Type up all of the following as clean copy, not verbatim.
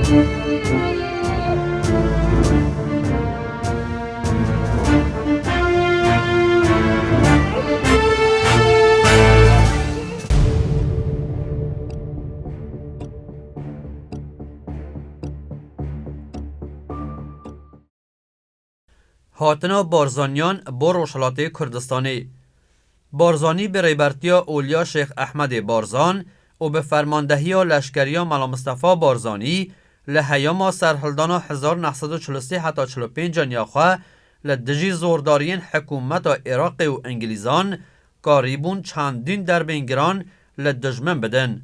هاتنا بارزانیان با روشلات کردستانی. بارزانی به ریبرتیا اولیا شیخ احمد بارزان و به فرماندهی لشکری ملا مصطفی بارزانی لحیام سرهلدان 1943 حتی 45 جانیاخواه لدجی زوردارین حکومت عراق و انگلیزان قریبون چندین در بینگران لدجمن بدن.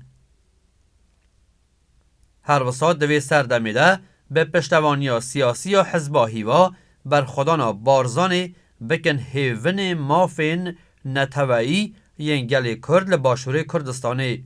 هر وسط دوی سردمیده به پشتوانی سیاسی و حزب هیوا بر خودانا بارزانی بکن هیون مافین نتوایی ینگل کرد لباشوری کردستانی.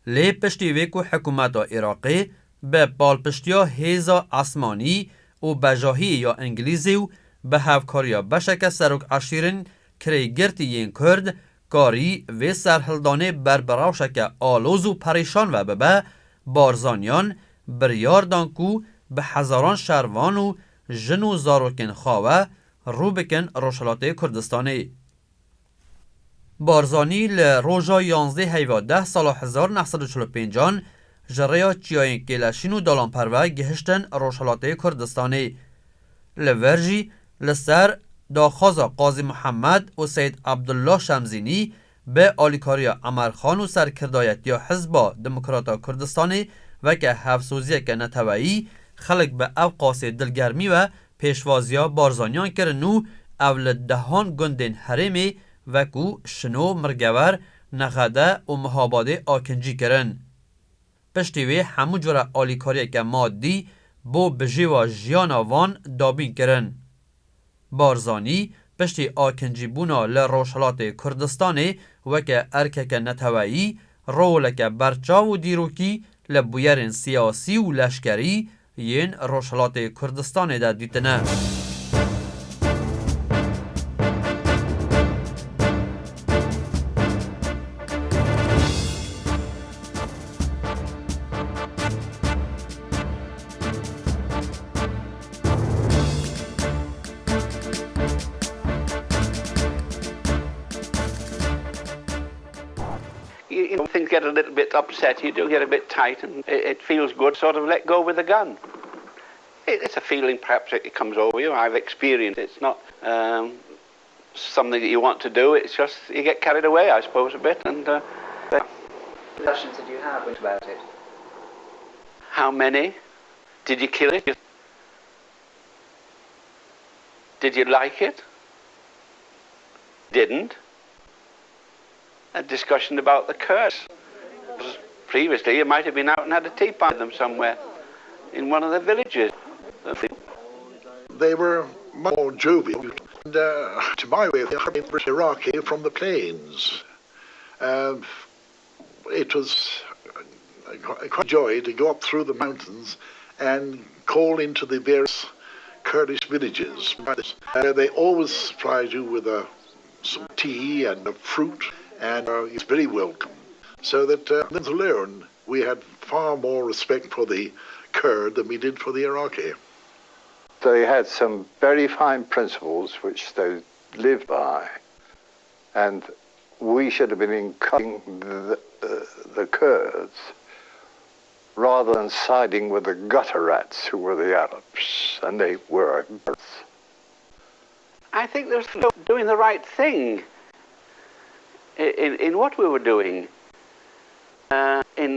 لی پشتی ویکو حکومت عراقی به بالپشتیا هیزا اسمانی و بجاهی یا انگلیزی و به هفکاریا بشک سرک عشیرین کریگرتی ین کرد کاری و سرهلدانه بربراوشک آلوز و پریشان و ببه بارزانیان بریار دانکو به هزاران شروان و جن و زاروکن خواهه رو بکن روشلات کردستانی. بارزانی لروژا 11 هیواده سال 1945 جریا چیاین کلشین و دالان پروه گهشتن روشلات کردستانی. لورجی لسر داخازا قاضی محمد و سید عبدالله شمزینی به آلیکاریا عمرخان و سرکردایتی حزب دموکراتا کردستانی و که حفظوزی که نتوایی خلق به اوقاس دلگرمی و پیشوازیا بارزانیان کرنو اول دهان گندین حریمی وکو شنو مرگور نخده و محاباده آکنجی کرن. پشتیوی همو جور آلیکاری که مادی بو بجیوا جیانا وان دابین کرن. بارزانی پشتی آکنجی بونا لروشلات کردستانی وکه ارکک نتوایی رولک برچاو و دیروکی لبویرین سیاسی و لشکری ین روشلات کردستان دا دیتنه. You know, things get a little bit upset, you do get a bit tight, and it feels good sort of let go with the gun. It's a feeling perhaps it comes over you. I've experienced it. It's not something that you want to do, it's just you get carried away, I suppose, a bit. And what discussions did you have about it? How many? Did you kill it? Did you like it? Didn't? A discussion about the curse. Previously, you might have been out and had a tea party with them somewhere in one of the villages. They were more jovial, and to my way of thinking, Iraqi from the plains. It was quite a joy to go up through the mountains and call into the various Kurdish villages. They always supplied you with some tea and fruit, and it's very welcome. So that then to learn, we had far more respect for the Kurd than we did for the Iraqi. They had some very fine principles which they lived by, and we should have been encouraging the Kurds rather than siding with the gutter rats who were the Arabs, and they were. I think they're doing the right thing in what we were doing. In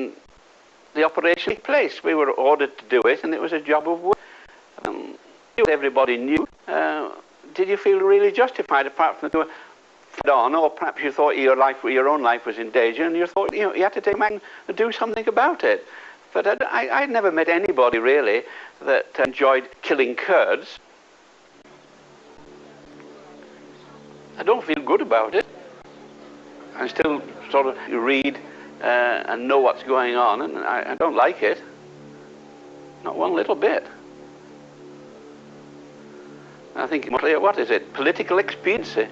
the operation place, we were ordered to do it, and it was a job of work. Everybody knew. Did you feel really justified, apart from the on, or perhaps you thought your own life was in danger, and you thought you had to take action and do something about it? But I'd never met anybody really that enjoyed killing Kurds. I don't feel good about it. I still sort of read and know what's going on, and I don't like it. Not one little bit. I think, what is it? Political expediency.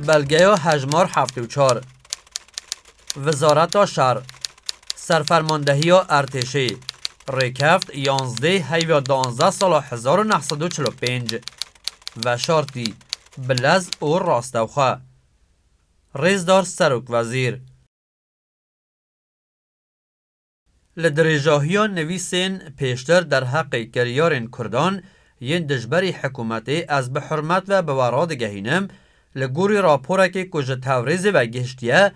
بلگه هجمار 74 وزارت شهر سرفرماندهی ارتشی ریکفت 11 هیو 12 سال 1945 و شارتی بلز او راستوخه ریزدار سروک وزیر لدرجاهی نویسین پیشتر در حق کریارین کردان ین دجبری حکومتی از به حرمت و بواراد گهینم لگوری راپورا که کج توریز و گشتیه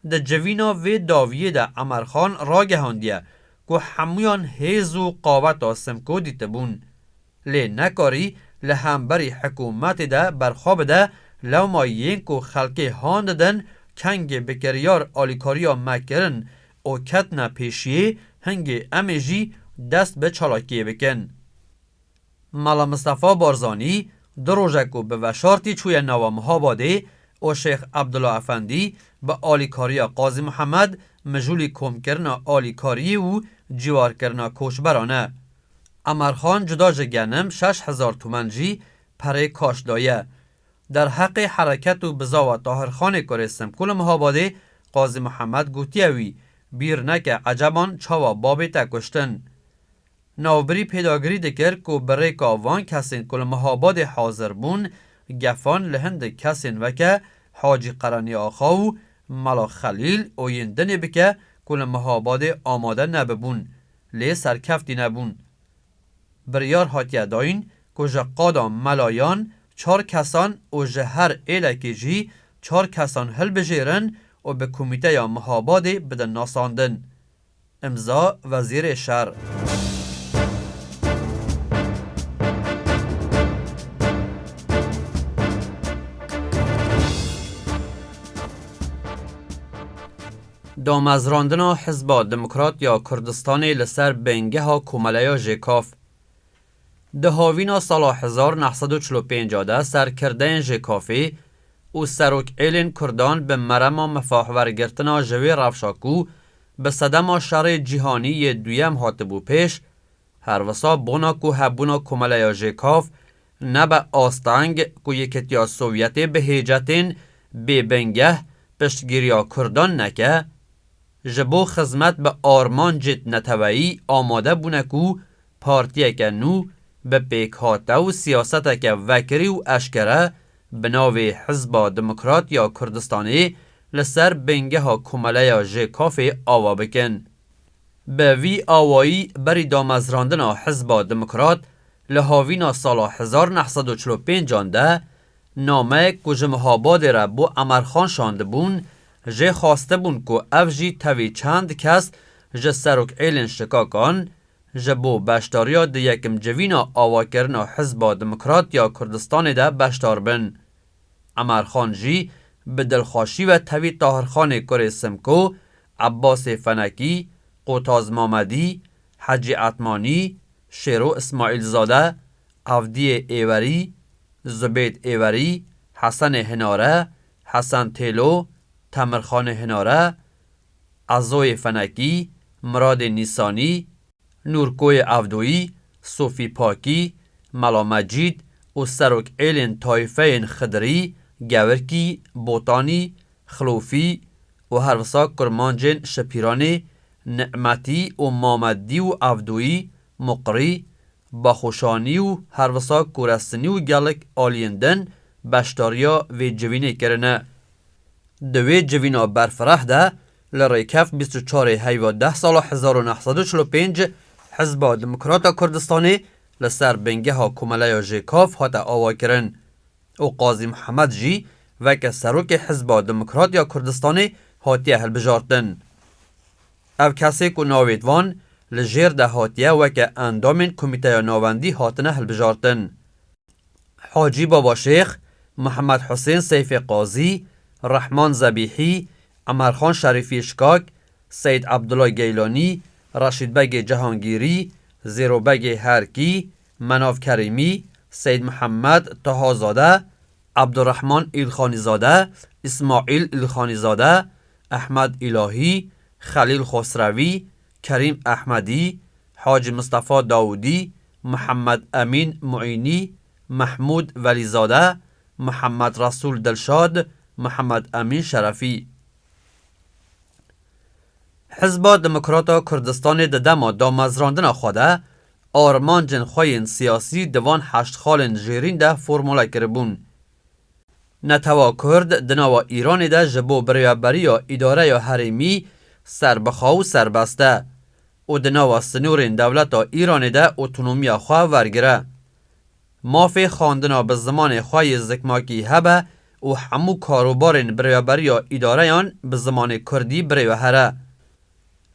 ده جوینا و داویه ده عمرخان را گهاندیه که همویان هیز و قاوت آسمکو دیده بون لی نکاری لهمبری حکومت ده برخواب ده لو مایین که خلقی هانددن کنگ بکریار آلیکاریا مکرن او کتنا پیشیه هنگی امیجی دست به چالاکیه بکن. مالا مصطفی بارزانی در روزکو به وشارتی چوی نوامها باده او شیخ عبدالله افندی به آلیکاریا قاضی محمد مجولی کم کرنا آلیکاری و جوار کرنا کوشبرانه. امرخان جدا جگنم 6000 تومنجی پره کاش دایه. در حق حرکت و بزا و طاهرخان کرستم کل مهاباده قاضی محمد گوتیوی بیر نکه عجبان چاوا بابی تکشتن. نوبری پیداگری دکر که برای کاوان کسین کل مهاباد حاضر بون گفان لهند کسین وکه حاجی قرانی آخاو ملا خلیل او یندن بکه کل مهاباد آماده نببون لی سرکفتی نبون. بریار هاتیه داین که جقادا ملایان 4 کسان و جهر ایلکی جی 4 کسان هل بجیرن و به کمیته یا مهاباد بدن ناساندن. امضا وزیر شهر. دامزراندنا حزب دموکرات یا کردستان لسر بنگه ها کوملیا ژکاف ده هاوینا سال 1945 ده سرکردن ژکافی او سروک ایلین کردان به مرما مفاحور گرتنا جوی رفشاکو به صدما شر جهانی دویم هاتبو پیش هر وسا بونا کو هبونا کوملیا ژکاف نبا آستانگ کو یکتیا سوویتی به هیجتین به بنگه پشتگیریا کردان نکه جبو خدمت به آرمان جد نتوایی آماده بونه کو پارتیه که نو به پیکهاته و سیاست که وکری و اشکره بناوی حزب دموکرات یا کردستانی لسر بنگه ها کماله ژکاف آوا بکن. به وی آوایی بری دامزراندن حزب دموکرات لحاوینا سال 1945 ده نامه کج مهاباد را بو امرخان شانده بون جه خواسته بون که افجی توی چند کس جه سروک ایلن شکاکان جه بو بشتاریا ده یکم جوینا آوا کرنا حزب دموکرات یا کردستان ده بشتار بن. امرخان جی به دلخوشی و توی طاهرخان کرسمکو عباس فنکی، قوتاز مامدی، حجی عطمانی، شیرو اسماعیل زاده، عفدی ایوری، زبید ایوری، حسن هناره، حسن تیلو، تمرخان هناره، عزوی فنکی، مراد نیسانی، نورکوی عفدوی، صوفی پاکی، ملا مجید و سروک ایلین طایفه خدری، گورکی، بوتانی، خلوفی و هروسا کرمانجین شپیرانی، نعمتی و مامدی و عفدوی، مقری، باخوشانی و هروسا کورستنی و گلک آلیندن بشتاریا و جوینه کرنه. دوی جوینا برفرح ده لریکف 24 هیو 10 سال 1945 حزب دموکرات کردستانی لسر بنگه ها کماله ژکاف هاتا آوا کرن و قاضی محمد جی وکه سروک حزب دموکرات یا کردستانی هاتیه هل بجارتن. او کسی که ناویدوان لجیر ده هاتیه وکه اندامین کمیته ناوندی هاتنه هل بجارتن. حاجی بابا شیخ، محمد حسین سیف قاضی، رحمان زبیحی، عمرخان شریفی شکاک، سید عبدالله گیلانی، رشید بگ جهانگیری، زیرو بگ هرکی، مناف کریمی، سید محمد طهازاده، عبدالرحمن ایلخانی زاده، اسماعیل ایلخانی زاده، احمد الهی، خلیل خسروی، کریم احمدی، حاج مصطفی داودی، محمد امین معینی، محمود ولیزاده، محمد رسول دلشاد، محمد امین شرفی. حزب دموکراتا کردستان د دما دا مزراندنا خوده آرمانجن خوین سیاسی دوان 8 خالن جیرین ده فرموله کربون. نتوا کرد دناوا ایران ده جبو بریابری یا اداره یا حریمی سربخوا و سربسته و دناوا سنورین دولتا ایران ده اتونومیا خواه ورگره. مافی خواندنا به زمان خواه زکماکی هبه و همو کاروبارین بریابری یا اداره یان به زمان کردی بریوهره.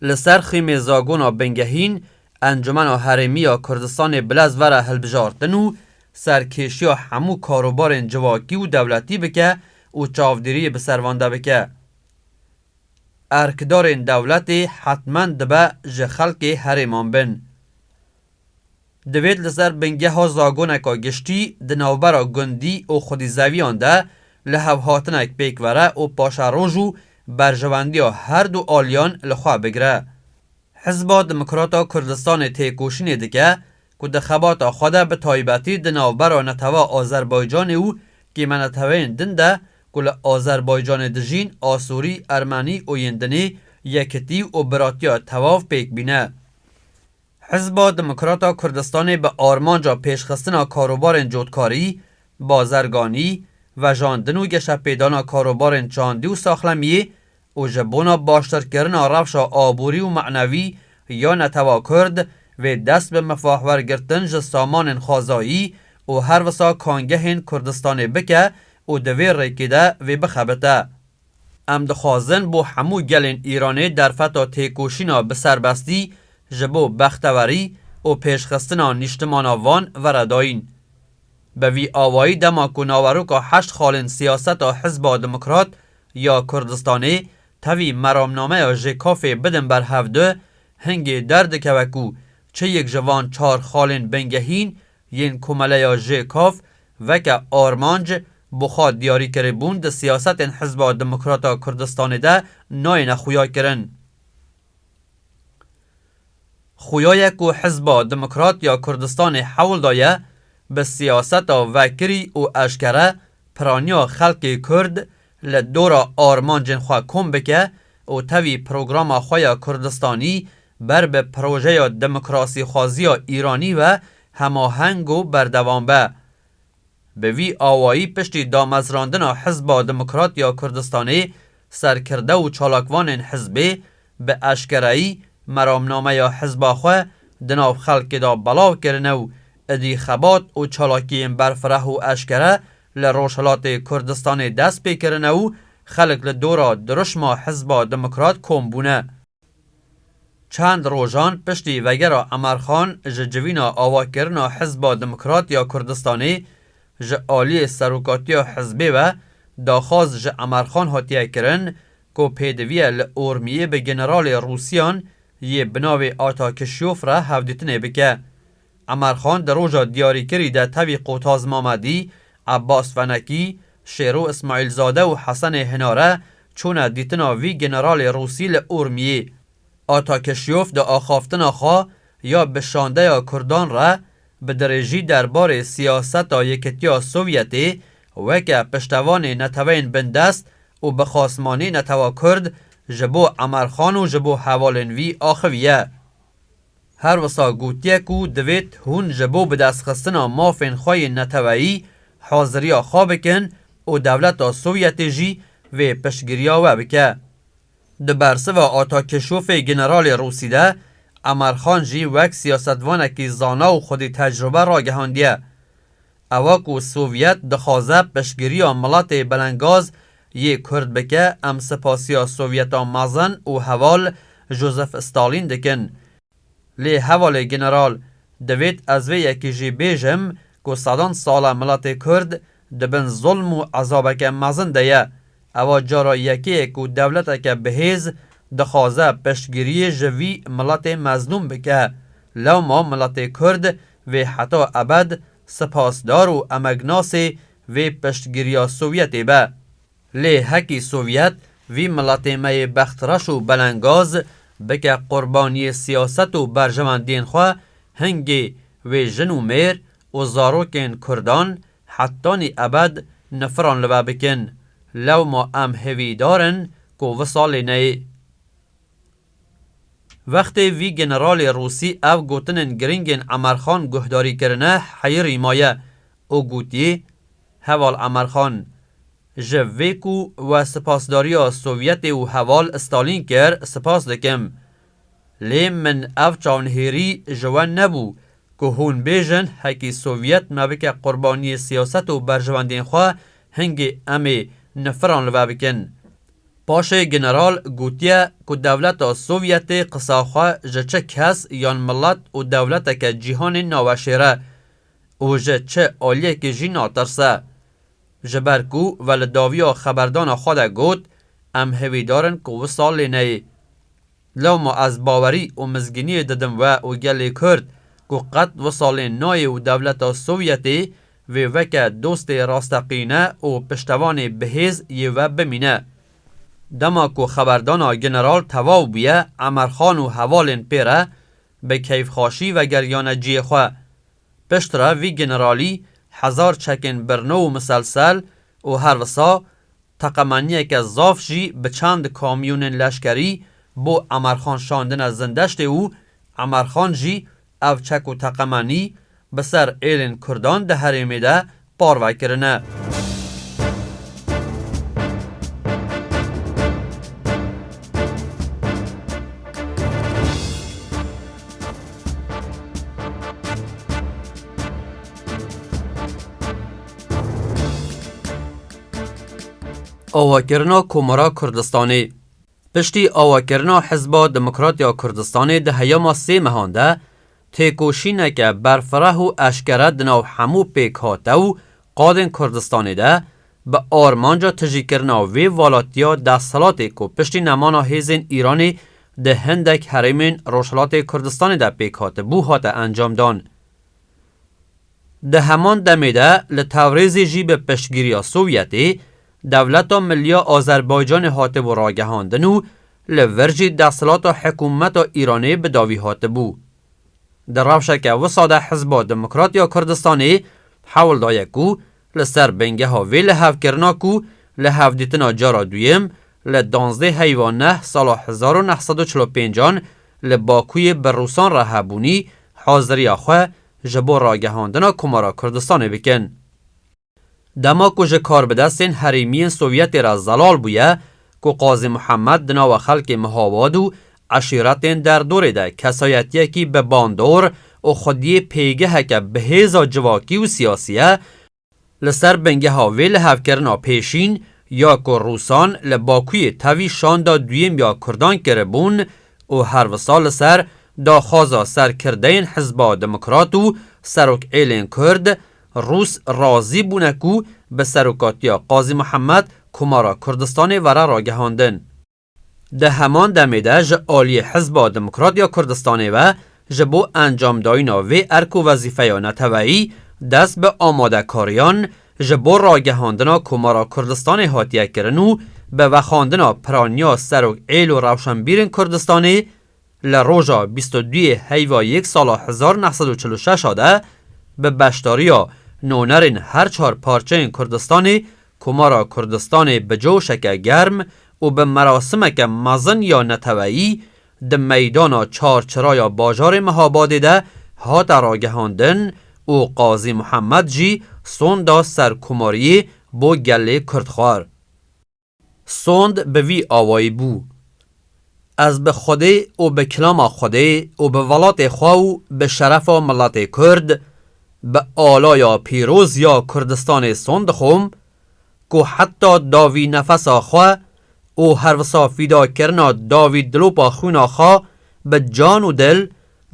لسر خیم زاگونا بنگهین انجمن حریمی کردستان بلز وره هلبجارتنو سرکشی همو کاروبارین جواکی و دولتی بکه و چاودیری بسروانده بکه. ارکدارین دولتی حتما دبه جخلک حریمان بن. دوید لسر بنگه ها زاگونکا گشتی دناوبرا گندی و خودی زویان ده لحوهاتنک پیک وره و پاشا روژو برجواندی هر دو آلیان لخواه بگره. حزب دموکراتا کردستان تیکوشین دیگه که دخبات خوده به تایبتی دناوبرا نتوا آذربایجان او که منتوین دنده که آذربایجان دجین آسوری ارمنی و یندنی یکتی و براتیا تواف پیک بینه. حزب دموکراتا کردستان به آرمانجا پیشخستنا کاروبار جودکاری، بازرگانی و جاندنو گشه پیدانا کاروبار چاندی و ساخلمی و جبونا باشتر کرنا رفشا آبوری و معنوی یا نتوا کرد و دست به مفاحور گرتن جه سامان خوازایی و هر وسا کانگهین کردستان بکه و دوی ریکیده و بخبته. ام دخوازن بو همو گلین ایرانی در فتا تیکوشینا بسربستی جبو بختوری و پیشخستنا نشتمانا وان ورداین. به وی آوایی دما کناورو که 8 خالن سیاست حزب دموکرات یا کردستانی تاوی مرامنامه یا جکافی بدن بر هفته هنگی درد کوکو چه یک جوان 4 خالن بنگهین ین کمله یا جکاف و که آرمانج بخواد دیاری کربون ده سیاست حزب دموکراتا کردستانی ده ناین خویا کرن. خویای که حزب دموکرات یا کردستان حول دایه به سیاست وکری و اشکره پرانیا خلق کرد لدورا آرمانجن خواه کم بکه و تاوی پروگرام خواه کردستانی بر به پروژه دموکراسی خوازی ایرانی و هماهنگ و بردوام به وی آوایی پشتی دامزراندن حزب دموکرات یا کردستانی سرکرده و چالاکوان حزبی به اشکرهی مرامنامه یا حزب خواه دناو خلق دا بلاو کرنه و ادی خبات و چالاکی برفره و اشکره لروشلات کردستان دست پی کرنه و خلق لدورا درشما حزب دموکرات کم بونه. چند روزان پشتی وگرا امرخان جوینا آوا کرنا حزب دموکرات یا کردستانی آلی سروکاتی حزبی و داخواز امرخان هاتیه کرن که پیدویه لورمیه به جنرال روسیان یه بناوی آتاکشیوف را هفدیتنه بکه. امرخان در روژا دیاری کری ده تاوی قوتاز مامدی، عباس فنکی، شیرو اسماعیل زاده و حسن هناره چون دیتنا وی جنرال روسی لورمیه. آتاکشیوف ده آخافتن خواه یا بشانده یا کردان را به درجی دربار سیاست یکتیا سوویتی و که پشتوان نتوین بندست و بخاسمانی نتوا کرد جبو امرخان و جبو حوالنوی آخویه. هر وسا گوتیه کو دوید هون جبو به دست خستنا مافین خواه نتوایی حاضریا خواه بکن و دولت سوویتی جی و پشگیریا و بکه. دبرسه و آتاکشوف جنرال روسی ده امرخان جی وک سیاستوانکی زانا و خودی تجربه را گهاندیه. اواکو سوویت دخوازه پشگیریا ملات بلنگاز یه کرد بکه ام سپاسیا سوویتا مازن و حوال جوزف استالین دکن. لی حوال جنرال دوید از وی یکی جی بیجم که صدان سال ملات کرد دبن ظلم و عذابک مازن دیه. اوا جارا یکی که دولت که بهیز دخوازه پشتگیری جوی ملات مظلوم بکه. لو ما ملات کرد و حتی ابد سپاسدار و امگناسی و پشتگیری سوویتی به. لی هکی سوویت وی ملات می بخترش و بلنگاز بکه قربانی سیاست و برجمندین خواه هنگی و جن و میر و زاروکین کردان حتانی ابد نفران لبه بکن. لو ما ام هوی دارن که وصال نه. وقتی وی جنرال روسی او گوتنن گرینگن عمرخان گهداری کرنه حیری مایه او گوتی هوال عمرخان جویکو و سپاسداریا سوویت و هوال استالین کر سپاس دکم. لی من او چاونهیری جوان نبو که هون بیجن هکی سوویت مبکه قربانی سیاست و برجواندین خواه هنگی امی نفران لوا بکن. پاش جنرال گوتیه که دولت سوویت قصاخواه جه کس یان ملت و دولت که جیهان نوشیره و جه آلیه که جی ناترسه. جبرکو ولداویا خبردان خود گوت ام هوی دارن که وصال لینه. لو ما از باوری و مزگینی ددم و گلی کرد که قد وصال نای و دولت سوویتی و وکه دوست راستقینه و پشتوان بهیز یه و بمینه. دما که خبردان جنرال تواو بیه عمرخان و حوالین پیره به کیف خاشی و گریان جی خواه. پشتره وی جنرالی 1000 چکن برنو مسلسل و هر وسا تقمانیه که زاف جی به چند کامیون لشکری بو عمرخان شاندن زندشت او عمرخان جی او چک و تقمانی بسر ایلین کردان ده حریمی ده پاروه کرنه. آواکرنا کمرا کردستانی پشتی آواکرنا حزب دموکراتیا کردستانی ده هیاما 3 مهانده تیکوشینه که برفره و اشکره دناو همو پیک هاتو قادن کردستانی ده به آرمانجا تجی کرنا وی والاتیا ده سلاتی که پشتی نمانا هیزین ایرانی ده هندک حریمین روشلات کردستانی ده پیک هاته بو هاته انجام دان. ده همان دمیده لتوریزی جی به پشتگیری سوویتی دولت ملیا آذربایجان هاته و راگهاندن و لورجی دستلات حکومت ایرانی به داوی هاته بو. در روشک وساده حزب دموکراتیا کردستانی حول دایکو لسر بنگه ها وی لحف کرناکو لحف دیتنا جارا دویم لدانزده حیوانه سال 1945 لباکوی بروسان رهبونی حاضری آخواه جبو راگهاندنا کمارا کردستانی بکن. دما که کار به دستین حریمین سوویت را زلال بویه که قاضی محمد دنا و خلق مهاواد و عشیرتین در دوره ده کسایتیه که به باندور و خودی پیگه که به هیزا جواکی و سیاسیه لسر بنگه ها وی لحف کرنا پیشین یا که روسان لباکوی تاوی شاندا دویم یا کردان کربون و هر وسال سر دا خوازا سر کردین حزب دموکرات و سروک ایلین کرد روس راضی بونکو به سروکاتیا قاضی محمد کمارا کردستان وره راگهاندن. ده همان دمیده جعالی حزب دموکراتیا کردستانی و جبو انجام داینا وی ارکو وظیفه یا نتوایی دست به آماده کاریان جبو راگهاندنا کمارا کردستانی هاتیه کرنو به وخاندنا پرانیا سروک ایل و روشنبیرین کردستانی لروژا 22 حیوا 1 سال 1946 آده به بشتاریا نونرین هر 4 پارچه این کردستانی کمارا کردستانی به جوشک گرم و به مراسمک مزن یا نتوایی ده میدانا چارچرایا باجار مهاباده ده ها در آگهاندن و قاضی محمد جی سوندا سرکماری بو گله کردخوار. سوند به وی آوایی بو. از به خوده و به کلام خوده و به ولات خواو به شرف ملت کرد به آلایا پیروز یا کردستان سوند خوم که حتی داوی نفس آخوا و هر وسا فیدا کرنا داوی دلوپا خون آخوا به جان و دل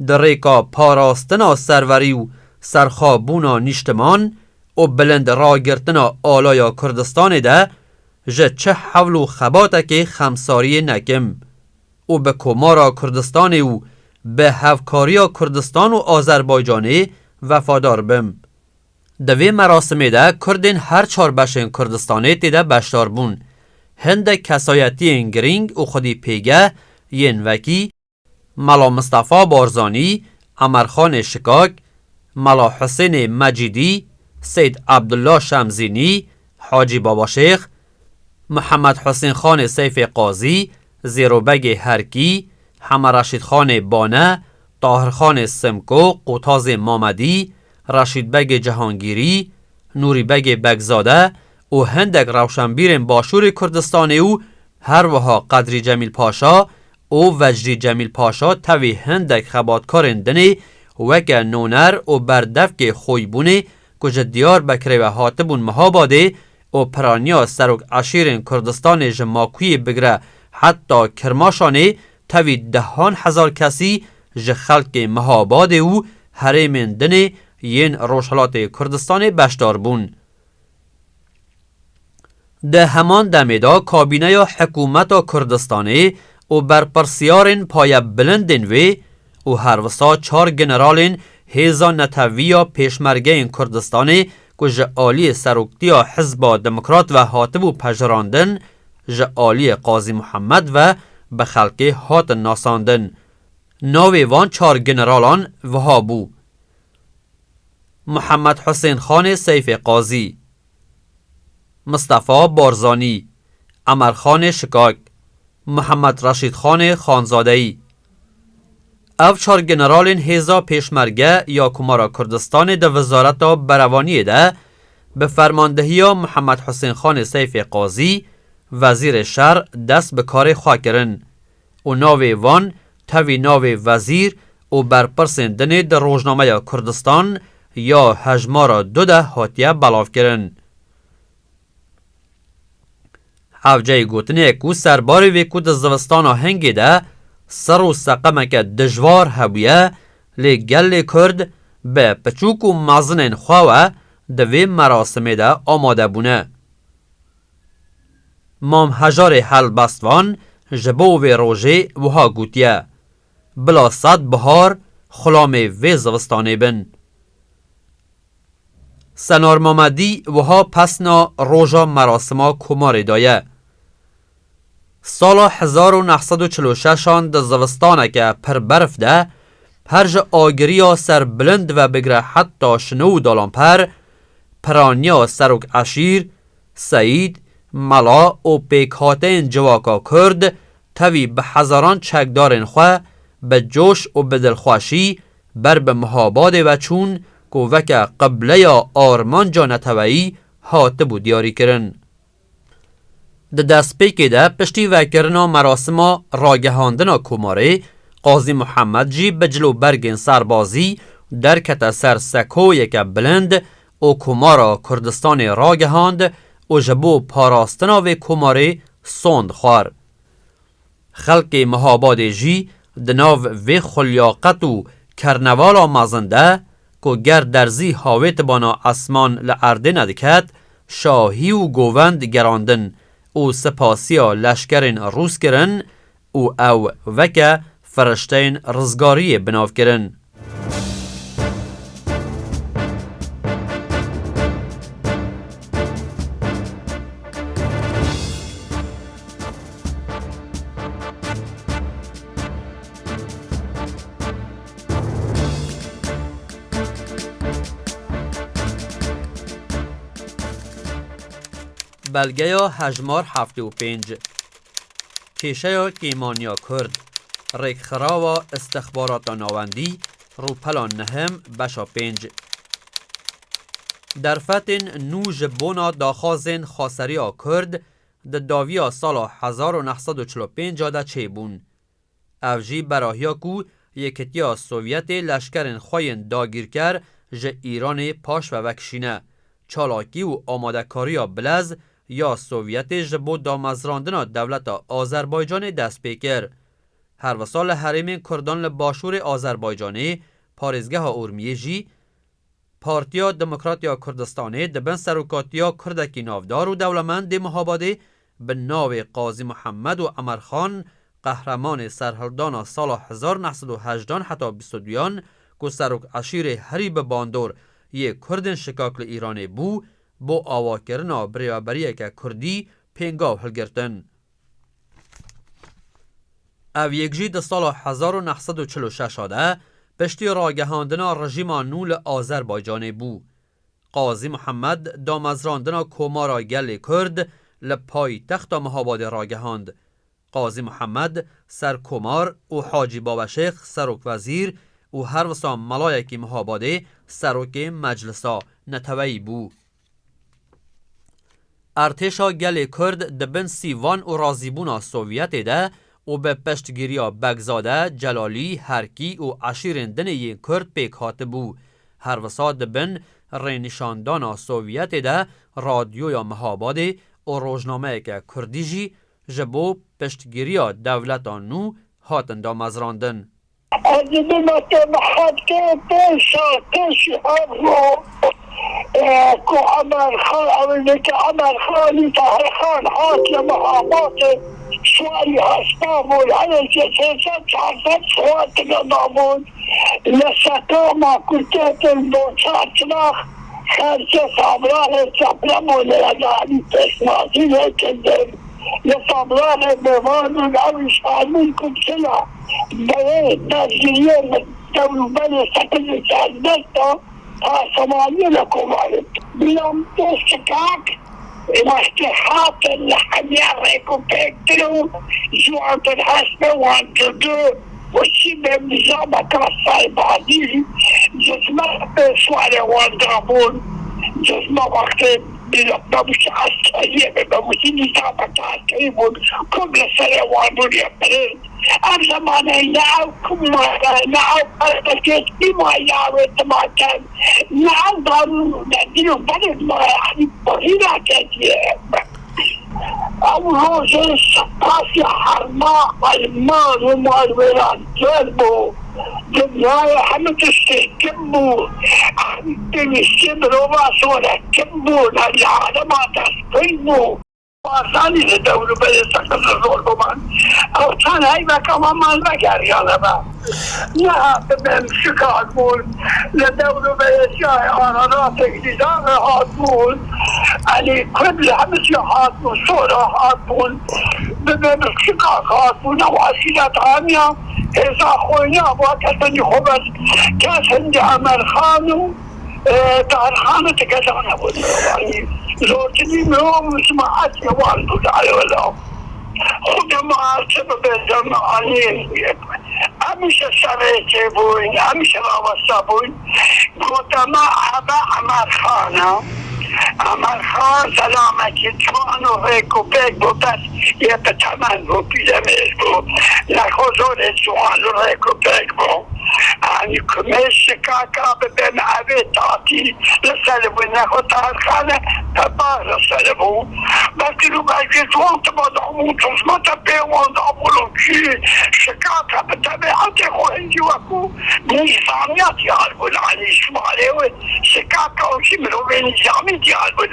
در ریکا پاراستنا سروری و سرخابونا نیشتمان و بلند را گرتنا آلایا کردستان ده جه چه حول و خباته که خمساری نکم و به کمارا کردستان و به هفکاریا کردستان و آذربایجانی وفادار بم. دوی مراسمه ده کردین هر 4 بشین کردستانی تیده بشتار بون. هند کسایتی انگرینگ و خودی پیگه ین وکی ملا مصطفی بارزانی، عمرخان شکاک، ملا حسین مجیدی، سید عبدالله شمزینی، حاجی بابا شیخ، محمد حسین خان سیف قاضی، زیروبگ هرکی، حمد رشید خان بانه، طاهر خان سمکو، قوتاز مامدی، رشید بگ جهانگیری، نوری بگ بگزاده و هندک روشنبیر باشور کردستان او هر وها قدری جمیل پاشا او وجدی جمیل پاشا توی هندک خباتکارن دنی وک نونر و بردفک خویبونه کج دیار بکره و حاتبون مهاباده و پرانیا سروک عشیرن کردستان جماکوی بگره حتی کرماشانه توی دهان هزار کسی ج خلق مهاباده او حرمن دنی ین روشالات کردستان بشدار بون. ده همان دمیدا کابینه یا حکومت کردستانی و برپرسیارن پای بلندن و هر وسا 4 گنرالین هیزا نتوی یا پیشمرگه این کردستانی که جعالی سروکتی حزب دموکرات و حاتب و پجراندن جعالی قاضی محمد و به خلق هات ناساندن. ناوی وان 4 گنرالان وهابو: محمد حسین خان سیف قاضی، مصطفی بارزانی، عمرخان شکاک، محمد رشید خان خانزاده‌ای. او 4 گنرالین هیزا پیشمرگه یا کمارا کردستان ده وزارت بروانی ده به فرماندهی محمد حسین خان سیف قاضی وزیر شهر دست به کار خواه کرن و ناوی وان توی ناوی وزیر و برپرسندن ده روزنامه کردستان یا هجمارا 2 هاتیه بلاف کرن. حوجه گوتنه کو سربار وی کو ده زوستان هنگی ده سر و سقمک دجوار هویه لی گل کرد به پچوک و مازنین خواه ده وی مراسمه ده آماده بونه. مام هجار حل بستوان جبو وی روژه وها گوتیه بلا صد بهار خلام وی زوستانه بن. سنار مامدی وها پسنا روژا مراسما کماری دایه. سال 1946 ده زوستانه که پر برف ده هر جا آگری سر بلند و بگره حتی شنو دالان پرانیا سروک عشیر، سعید، ملا و پیکاتین جواکا کرد توی به هزاران چکدارن خواه به جوش و به دلخواشی بر به محاباد و چون که وک قبله یا آرمان جا نتویی حاتب و دیاری کرن. ده دست پیکی ده پشتی وکرنا مراسم راگهاندنا کماره قاضی محمد جی بجلو برگن سربازی در کت سر سکو یک بلند و کمارا کردستان راگهاند و جبو پاراستنا و کماره سوند خوار. خلق محاباد جی دناو و خلیاقت و کرنوالا مازنده که گر درزی حاویت بانا اسمان لعرده ندکت شاهی و گووند گراندن او سپاسیا لشکرین روس کرن او وکه فرشتین رزگاری بناو کرن. بلگه یا هجمار 75 کیشه یا کیمانیا کرد ریکخرا و استخبارات ناوندی رو پلان نهم بشا 5 در فتن نوج بونا داخازن خاسریا کرد ده داویا سال 1945 ده چه بون اوجی براهیا کو یکتیا سوویت لشکرین خواین داگیر کر جه ایران پاش و وکشینه چالاکی و آمادکاریا بلز یا سوویت جبو دامزراندنا دولت آذربایجان دست پیکر. هر وسال حریم کردان لباشور آذربایجانی پارزگاه اورمیه جی پارتیا دموکراتیا کردستانی دبن سروکاتیا کردکی نافدار و دولمند محاباده به ناو قاضی محمد و عمرخان قهرمان سرهردان سال 1918 حتی 22 که سروک عشیر حریب باندور یک کردن شکاکل ایرانی بو آواکرنا بریابریه که کردی پینگاو هلگرتن. او یک جی ده سال 1946 ده پشتی راگهاندنا رژیم نول آذربایجانی بو. قاضی محمد دامزراندنا کومارا گل کرد لپای تخت مهاباد راگهاند. قاضی محمد سرکمار و حاجی بابا شیخ سروک وزیر و هر وسا ملایکی مهاباده سروک مجلسا نتوی بو. ارتشا گل کرد دبن سیوان و رازیبونا سوویت ده و به پشتگیریا بگزاده، جلالی، هرکی و عشیرین دنی کرد پیک هات بو. هر وسا دبن رینشاندانا سوویت ده رادیویا مهاباده و روزنامه که کردیجی جبو پشتگیریا دولتا نو هاتن دا مزراندن. عزیزمت محد که پیش هفو که عمر خانی طاهر خان حاکم مهابات سوالی هستا بود علیه 300 سوات نمامون لسکاما کتت البوچار چناخ خرچه صابران سپرمون لگانی تشمازی لیکندن لصابران بمانون اوش آمون کتسلا باید نزیلیه دولبان سکل جازدستا آسمانی لکومانت بیام تشکاک واستحاط الحمير يكون بيكتلو جوعة الحسنة وانتدو والشيبة بنظامة كرساي بعديه جسمه بسوالي واندرابون جسمه وقت بمش عسكرية بمش نظامة عسكرية كل سنة واندون يبرين أنا ما نعو كما نعو أرتكيت بما يعوي تماكن نعو ضرورو ندينو بلد ما يعني بغينا كثير أول شيء الثقافة حرماء المال والولاد جلبوا بالنهاية حمد استهكموا حمد السبر وما صورة كموا للعالم تسقيموا وصاني لدولة بلد سكن الظلمان أو كان هايبا كمان ما المجاري على ما نعم بمشك هاتمون لدولة بلد شاي عراراتك لدار هاتمون علي كل همس هاتمون صورة هاتمون بمشك هاتمون وعسيلات عامية إذا خوينا وكتني خبز كاسن عمر خانو دار خانة كذا بود زوجتي منهم سمعت والد على ولا خد ما سبب الزمان أمشي سريتي بوين أمشي راوسابوين قلت ما أبا عمر خانة عمر خان سلامتي جوانو هيك وبيك بس يتتمن بو بيلميش بو لخوزون جوانو هيك وبيك بو يعني كمش كاكا ببين عبيد تعطي لسلبو ناخو تارخانة تبار لسلبو بكلو بايكي جوان تبادعمون تزما تبيوان دعمولو كي شكاكا بتبعاتي خوهنجي وكو نيزانيات يالبو العلي شماليوي شكاكا وشي منو بين الجامي ديالبو